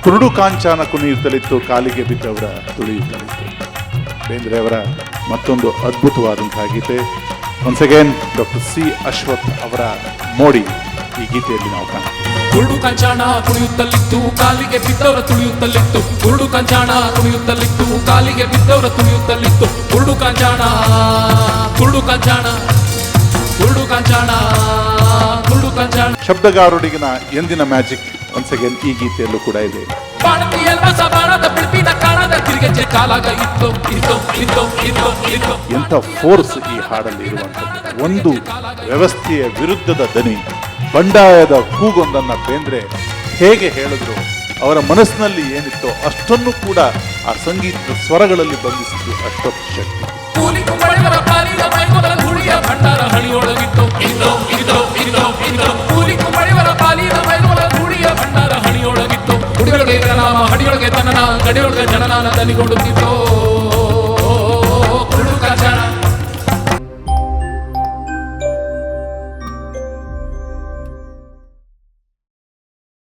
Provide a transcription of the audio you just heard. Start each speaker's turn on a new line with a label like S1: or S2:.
S1: ಕುರುಡು ಕಾಂಚಾನ ಕುಣಿಯುತ್ತಲಿತ್ತು, ಕಾಲಿಗೆ ಬಿದ್ದವರ ತುಳಿಯುತ್ತಲಿತ್ತು. ಬೇಂದ್ರೆಯವರ ಮತ್ತೊಂದು ಅದ್ಭುತವಾದಂತಹ ಗೀತೆ. Once again doctor C Ashwath ಅವರ ಮೋಡಿ ಈ ಗೀತೆಯಲ್ಲಿ ನಾವು ಕಾಣ್ತೀವಿ.
S2: ಕುರುಡು ಕಂಚಾಣ ಕುಣಿಯುತ್ತಲಿತ್ತು, ಕಾಲಿಗೆ ಬಿದ್ದವರ ತುಳಿಯುತ್ತಲಿತ್ತು. ಕುರುಡು ಕಂಚಾಣ ಕುಣಿಯುತ್ತಲಿತ್ತು, ಕಾಲಿಗೆ ಬಿದ್ದವರ ತುಳಿಯುತ್ತಲಿತ್ತು. ಕುರುಡು ಕಂಚಾಣ, ಕುರುಡು ಕಂಚಾಣ, ಕುರುಡು ಕಂಚಾಣ, ಕುರುಡು ಕಂಚಾಣ.
S1: ಶಬ್ದಗಾರೊಡಿಗಿನ ಎಂದಿನ ಮ್ಯಾಜಿಕ್ ಒನ್ಸ್ ಅಗೇನ್ ಈ ಗೀತೆಯಲ್ಲೂ ಕೂಡ ಇದೆ.
S2: ಬಾಣತಿಯ ಬಸ ಬಾಣದ ಬಿಳ್ಪಿನ ಕಾಣದ ತಿರುಗೆಚ್ಚೆ ಕಾಲಾಗ ಇತ್ತು ಇತ್ತು ಇತ್ತು ಇತ್ತು ಇತ್ತು.
S1: ಎಂಥ ಫೋರ್ಸ್ ಈ ಹಾಡಲ್ಲಿ ಇರುವಂಥದ್ದು. ಒಂದು ವ್ಯವಸ್ಥೆಯ ವಿರುದ್ಧದ ದನಿ, ಬಂಡಾಯದ ಕೂಗೊಂದನ್ನ ಬೇಂದ್ರೆ ಹೇಗೆ ಹೇಳಿದ್ರು, ಅವರ ಮನಸ್ಸಿನಲ್ಲಿ ಏನಿತ್ತೋ ಅಷ್ಟನ್ನು ಕೂಡ ಆ ಸಂಗೀತದ ಸ್ವರಗಳಲ್ಲಿ ಬಂಧಿಸಿದ್ದು ಅಶ್ವಥ್ ಶೆಟ್ಟಿ.
S2: ಕೂಲಿ ಕುಂಬಳವರ ಪಾಲಿನ ಮೈಮೊದಲ ಧೂಳಿಯ ಭಂಡಾರ ಹಣಿಯೊಳಗಿತ್ತು ಇತ್ತು ಇತ್ತು ಇತ್ತು ಇತ್ತು. ಕೂಲಿ ಕುಂಬಳವರ ಪಾಲಿನ ಮೈಮೊದಲ ಧೂಳಿಯ ಭಂಡಾರ ಹಣಿಯೊಳಗಿತ್ತು. ಹುಡಿಯೊಳಗೆ ನಾಮ ಹಡಿಯೊಳಗೆ ತನ್ನನ ಗಡಿಯೊಳಗೆ ಜನನಾನ ದನಿಗೊಡುತ್ತಿತ್ತು.